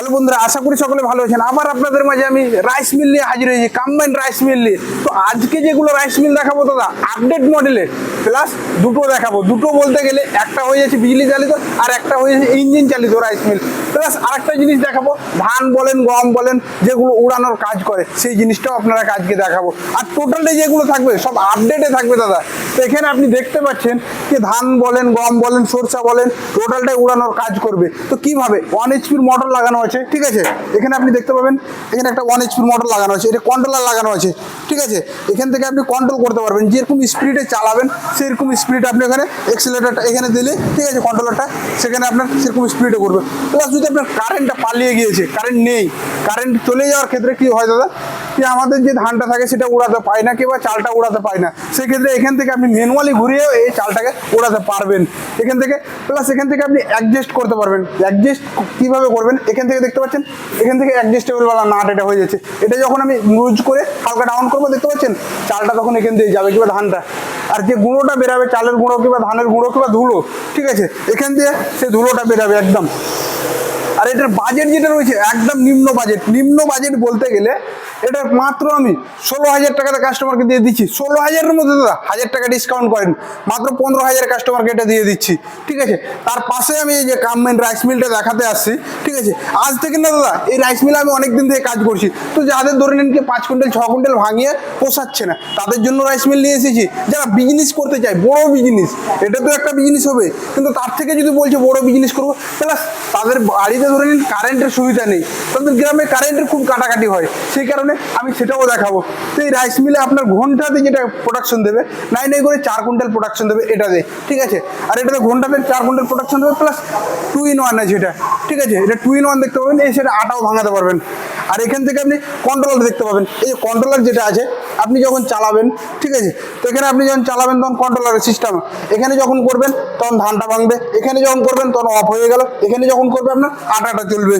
Hello বন্ধুরা, আশা করি সকলে ভালো আছেন। আবার আপনাদের মাঝে আমি রাইস মিল নিয়ে হাজির হয়েছি, কম্বাইন্ড রাইস মিল নিয়ে। তো আজকে যেগুলো রাইস মিল দেখাবো দাদা আপডেট মডেলের, প্লাস দুটো দেখাবো। দুটো বলতে গেলে একটা হয়ে যাচ্ছে বিজলি চালিত আর একটা হয়ে যাচ্ছে ইঞ্জিন চালিত রাইস মিল। প্লাস আরেকটা জিনিস দেখাবো, ধান বলেন গম বলেন যেগুলো উড়ানোর কাজ করে সেই জিনিসটাও আপনারা আজকে দেখাবো। আর টোটালি যেগুলো থাকবে সব আপডেটে থাকবে দাদা। তো এখানে আপনি দেখতে পাচ্ছেন যে ধান বলেন গম বলেন সরষা বলেন টোটালটাই উড়ানোর কাজ করবে। তো কিভাবে 1 HP মোটর লাগানো আছে, ঠিক আছে। এখানে আপনি দেখতে পাবেন এখানে একটা 1 HP মোটর লাগানো আছে, এটা কন্ট্রোলার লাগানো আছে, ঠিক আছে। এখান থেকে আপনি কন্ট্রোল করতে পারবেন, যেরকম স্পিডে চালাবেন সেরকম স্পিডে আপনি এখানে এক্সেলেটারটা এখানে দিলে, ঠিক আছে, কন্ট্রোলারটা সেখানে আপনার সেরকম স্পিডে করবে। প্লাস যদি আপনার কারেন্টটা পালিয়ে গিয়েছে, কারেন্ট নেই, কারেন্ট চলে যাওয়ার ক্ষেত্রে কি হয় দাদা, যে আমাদের যে ধানটা থাকে সেটা উড়াতে পায় না কিংবা চালটা উড়াতে পায় না, সেক্ষেত্রে এখান থেকে আপনি ম্যানুয়ালি ঘুরিয়েও এই চালটাকে উড়াতে পারবেন এখান থেকে। প্লাস এখান থেকে আপনি অ্যাডজাস্ট করতে পারবেন। অ্যাডজাস্ট কীভাবে করবেন, এখান থেকে দেখতে পাচ্ছেন এখান থেকে অ্যাডজাস্টেবলওয়ালা নাট এটা হয়ে যাচ্ছে। এটা যখন আমি লুজ করে হালকা ডাউন করবো দেখতে পাচ্ছেন চালটা তখন এখান দিয়ে যাবে কিংবা ধানটা, আর যে গুঁড়োটা বেরাবে চালের গুঁড়ো কিংবা ধানের গুঁড়ো কিংবা ধুলো, ঠিক আছে, এখান দিয়ে সেই ধুলোটা বেরাবে একদম। আর এটার বাজেট যেটা রয়েছে একদম নিম্ন বাজেট। নিম্ন বাজেট বলতে গেলে এটা মাত্র আমি 16,000 টাকাতে কাস্টমারকে দিয়ে দিচ্ছি। 16,000-এর মধ্যে দাদা 1,000 টাকা ডিসকাউন্ট করেন, মাত্র 15,000 কাস্টমারকে এটা দিয়ে দিচ্ছি, ঠিক আছে। তার পাশে আমি এই যে কম্বাইন্ড রাইস মিলটা দেখাতে আসছি, ঠিক আছে। আজ থেকে না দাদা এই রাইস মিলে আমি অনেক দিন থেকে কাজ করছি। তো যাদের ধরে নিন কি 5 কুইন্টাল 6 কুইন্টাল ভাঙিয়ে পোষাচ্ছে না, তাদের জন্য রাইস মিল নিয়ে এসেছি। যারা বিজনেস করতে চায়, বড় বিজনেস, এটা তো একটা বিজনেস হবে, কিন্তু তার থেকে যদি বলছে বড় বিজনেস করবো, প্লাস তাদের বাড়িতে ধরে নিন কারেন্টের সুবিধা নেই, তাদের গ্রামে কারেন্টের খুব কাটাকাটি হয়, সেই কারণে আমি সেটাও দেখাবো। তো এই রাইস মিলে আপনার ঘন্টাতে যেটা প্রোডাকশন দেবে নাই নাই করে 4 কুইন্টাল প্রোডাকশন দেবে এটাতে, ঠিক আছে। আর এটাতে ঘন্টাতে 4 কুইন্টাল প্রোডাকশন দেবে, প্লাস 2 in 1 আছে এটা, ঠিক আছে। এটা 2 in 1 দেখতে পাবেন, এই সেটা আটাও ভাঙাতে পারবেন। আর এখান থেকে আপনি কন্ট্রোলার দেখতে পাবেন, এই যে কন্ট্রোলার যেটা আছে আপনি যখন চালাবেন, ঠিক আছে, তো এখানে আপনি যখন চালাবেন তখন কন্ট্রোলারের সিস্টেম, এখানে যখন করবেন তখন ধানটা ভাঙবে, এখানে যখন করবেন তখন অফ হয়ে গেল, এখানে যখন করবে আপনার আটাটা চলবে।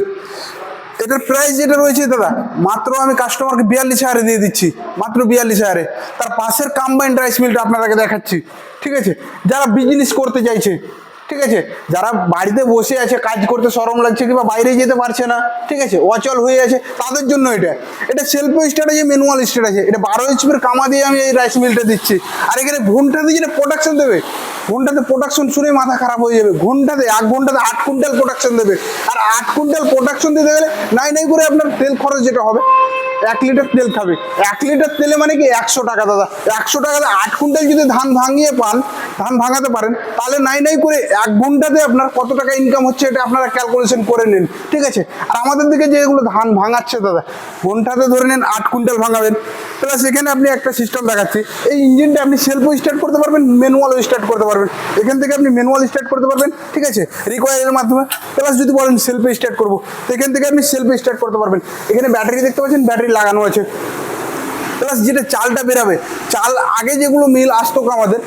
এটার প্রাইস যেটা রয়েছে দাদা মাত্র আমি কাস্টমারকে 42,000 দিয়ে দিচ্ছি, মাত্র 42,000। তার পাশের কম্বাইন্ড রাইস মিলটা আপনাদেরকে দেখাচ্ছি, ঠিক আছে। যারা বিজনেস করতে চাইছে, ঠিক আছে, যারা বাড়িতে বসে আছে কাজ করতে শরম লাগছে কিংবা বাইরে যেতে পারছে না, ঠিক আছে, অচল হয়ে আছে, তাদের জন্য এটা। এটা সেলফ স্টার্ট আছে, ম্যানুয়াল স্টার্ট আছে। এটা 12 HP-র কামা দিয়ে আমি এই রাইস মিলটা দিচ্ছি। আর এখানে ঘন্টাতে যেটা প্রোডাকশন দেবে, ঘন্টাতে প্রোডাকশন শুনে মাথা খারাপ হয়ে যাবে। ঘন্টাতে 1 ঘন্টাতে 8 কুইন্টাল প্রোডাকশন দেবে। আর 8 কুইন্টাল প্রোডাকশন দিতে গেলে নাই নাই করে আপনার তেল খরচ যেটা হবে, 1 লিটার তেল খাবে। 1 লিটার তেলে মানে কি 100 টাকা দাদা। 100 টাকাতে 8 কুইন্টাল যদি ধান ভাঙিয়ে পান, ধান ভাঙাতে পারেন, তাহলে নাই নাই করে 1 ঘন্টাতে আপনার কত টাকা ইনকাম হচ্ছে এটা আপনারা ক্যালকুলেশন করে নিন, ঠিক আছে। আর আমাদের দিকে যেগুলো ধান ভাঙাচ্ছে দাদা, ঘন্টাতে ধরে নিন 8 কুইন্টাল ভাঙাবেন। প্লাস এখানে আপনি একটা সিস্টেম দেখাচ্ছি, এই ইঞ্জিনটা আপনি সেলফও স্টার্ট করতে পারবেন, ম্যানুয়ালও স্টার্ট করতে পারবেন। এখান থেকে আপনি ম্যানুয়াল স্টার্ট করতে পারবেন, ঠিক আছে, রিকোয়ারের মাধ্যমে। প্লাস যদি বলেন সেলফে স্টার্ট করবো, তো এখান থেকে আপনি সেলফে স্টার্ট করতে পারবেন। এখানে ব্যাটারি দেখতে পাচ্ছেন, ব্যাটারি লাগানো আছে। প্লাস যেটা চালটা বেরাবে, চাল আগে যেগুলো মিল আসতো আমাদের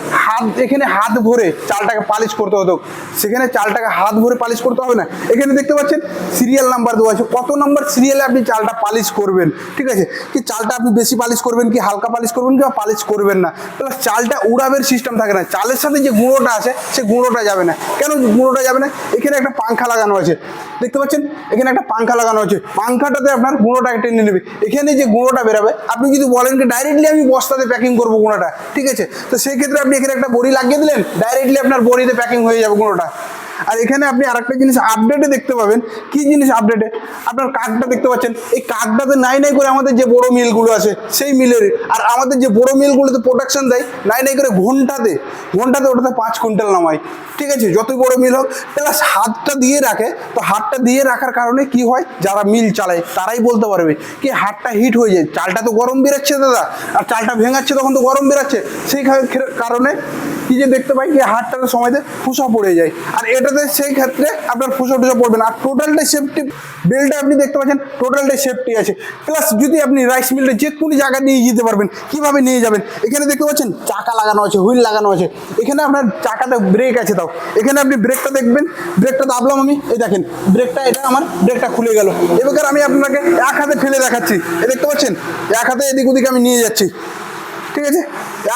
এখানে হাত ভরে চালটাকে পালিশ করতে হতো, সেখানে চালটাকে হাত ভরে পালিশ করতে হবে না। এখানে দেখতে পাচ্ছেন সিরিয়াল নাম্বার দেওয়া আছে, কত নাম্বার সিরিয়ালে আপনি চালটা পালিশ করবেন, ঠিক আছে। কি চালটা আপনি বেশি পালিশ করবেন কি হালকা পালিশ করবেন কি পালিশ করবেন না। প্লাস চালটা উড়াবের সিস্টেম থাকে না, চালের সাথে যে গুঁড়োটা আছে সে গুঁড়োটা যাবে না। কেন গুঁড়োটা যাবে না, এখানে একটা পাংখা লাগানো আছে, দেখতে পাচ্ছেন এখানে একটা পাংখা লাগানো আছে, পাংখাটাতে আপনার গুঁড়োটা টেনে নেবে। এখানে যে গুঁড়োটা বেরাবে, আপনি যদি বলেন কি ডাইরেক্টলি আমি বস্তাতে প্যাকিং করবো গুঁড়োটা, ঠিক আছে, তো সেই ক্ষেত্রে আপনি এখানে একটা বড়ি লাগিয়ে দিলেন, ডাইরেক্টলি আপনার বড়িতে প্যাকিং হয়ে যাবে গুঁড়োটা। আর এখানে আপনি আরেকটা জিনিস আপডেটে দেখতে পাবেন, কি জিনিস আপডেটে, আপনার কাকটা দেখতে পাচ্ছেন, এই কাকটাতে নাই নাই করে আমাদের যে বড় মিলগুলো আছে সেই মিলের, আর আমাদের যে বড় মিলগুলোতে প্রোডাকশন দেয় নাই নাই করে ঘন্টাতে ওটাতে 5 কুইন্টাল নামায়, ঠিক আছে, যতই বড় মিল হোক। প্লাস হাতটা দিয়ে রাখে, তো হাতটা দিয়ে রাখার কারণে কি হয়, যারা মিল চালায় তারাই বলতে পারবে কি হাতটা হিট হয়ে যায়, চালটা তো গরম বেরাচ্ছে দাদা, আর চালটা ভেঙাচ্ছে তখন তো গরম বেরাচ্ছে, সেই কারণে কি যে দেখতে পাই কি হাতটাতে সময়তে ফুসা পড়ে যায়। আর এটাতে সেই ক্ষেত্রে আপনার ফুসা টুসা পড়বে না। আর টোটালটাই সেফটি বেল্টটা আপনি দেখতে পাচ্ছেন, টোটালটাই সেফটি আছে। প্লাস যদি আপনি রাইস মিলটা যে কোনো জায়গায় নিয়ে যেতে পারবেন, কিভাবে নিয়ে যাবেন, এখানে দেখতে পাচ্ছেন চাকা লাগানো আছে, হুইল লাগানো আছে, এখানে আপনার চাকাতে ব্রেক আছে। তাও এখানে আপনি ব্রেকটা দেখবেন, ব্রেকটা দাবলাম আমি, এই দেখেন ব্রেকটা, এটা আমার ব্রেকটা খুলে গেল। এবার আমি আপনাকে এক হাতে ফেলে দেখাচ্ছি, এ দেখতে পাচ্ছেন এক হাতে এদিক ওদিকে আমি নিয়ে যাচ্ছি, ঠিক আছে,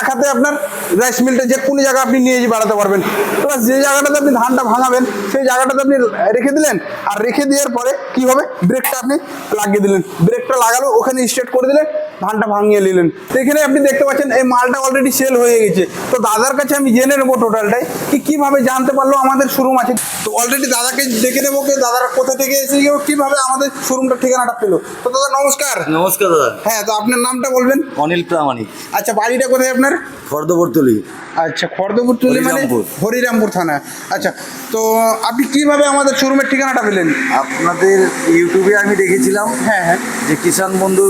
এক হাতে আপনার রাইস মিলটা যে কোনো জায়গায় আপনি নিয়ে গিয়ে বাড়াতে পারবেন। প্লাস যে জায়গাটাতে আপনি ধানটা ভাঙাবেন সেই জায়গাটাতে আপনি রেখে দিলেন, আর রেখে দেওয়ার পরে কি হবে, ব্রেকটা আপনি লাগিয়ে দিলেন, ব্রেকটা লাগালো ওখানে স্টার্ট করে দিলেন, ধানটা ভাঙিয়ে নিলেন। তো এখানে আপনি দেখতে পাচ্ছেন এই মালটা অলরেডি সেল হয়ে গেছে। তো দাদার কাছে আমি জেনে নেবো টোটালটাই কিভাবে জানতে পারলো আমাদের শোরুম আছে। তো অলরেডি দাদাকে দেখে নেবো দাদারা কোথা থেকে এসে কিভাবে আমাদের শোরুমটার ঠিকানাটা পেলো। তো দাদা নমস্কার। নমস্কার দাদা। হ্যাঁ, তো আপনার নামটা বলবেন? অনিল প্রামাণিক। আচ্ছা, বাড়িটা কোথায় আপনার? খর্দবর্তলি। আচ্ছা, খড়দপুরতলি মানে হরিরামপুর। হরিরামপুর থানা। আচ্ছা, তো আপনি কিভাবে আমাদের শোরুমের ঠিকানাটা পেলেন? আপনাদের ইউটিউবে আমি দেখেছিলাম হ্যাঁ হ্যাঁ যে কিষাণ বন্ধু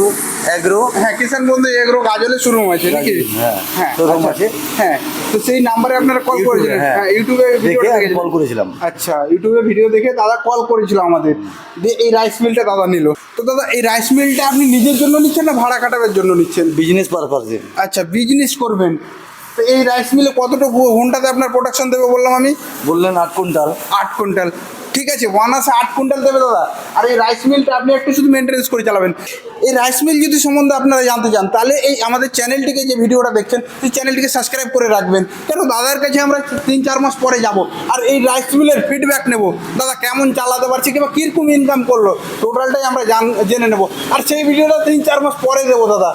এগ্রো। হ্যাঁ, কিষাণ বন্ধু এগ্রো গাজলে শোরুম আছে নাকি? হ্যাঁ, হ্যাঁ শোরুম আচ্ছা, আছে। হ্যাঁ, তো সেই নাম্বারে আপনারা কল ইউটিউবে, করেছিলেন? হ্যাঁ। হ্যাঁ, ইউটিউবে ভিডিও দেখে আমি দেখে কল করেছিলাম। আচ্ছা, ইউটিউবে ভিডিও দেখে দাদা কল করেছিল আমাদের, দিয়ে এই রাইস মিলটা দাদা নিল। তো দাদা এই রাইস মিলটা আপনি নিজের জন্য নিচ্ছেন না ভাড়া কাটানোর জন্য নিচ্ছেন? বিজনেস পারপাসে। আচ্ছা, বিজনেস করবেন। তো এই রাইস মিলে কতটুকু ঘন্টাতে আপনার প্রোডাকশন দেবে বললাম আমি? বললেন 8 কুইন্টাল। 8 কুইন্টাল, ঠিক আছে, ওয়ানাসে 8 কুইন্টাল দেবে দাদা। আর এই রাইস মিলটা আপনি একটু শুধু মেনটেন্স করে চালাবেন। এই রাইস মিল যদি সম্বন্ধে আপনারা জানতে চান তাহলে এই আমাদের চ্যানেলটিকে যে ভিডিওটা দেখছেন সেই চ্যানেলটিকে সাবস্ক্রাইব করে রাখবেন, কেন দাদার কাছে আমরা 3-4 মাস পরে যাব আর এই রাইস মিলের ফিডব্যাক নেব, দাদা কেমন চালাতে পারছে কিংবা কীরকম ইনকাম করলো টোটালটাই আমরা জেনে নেব। আর সেই ভিডিওটা 3-4 মাস পরে দেবো দাদা।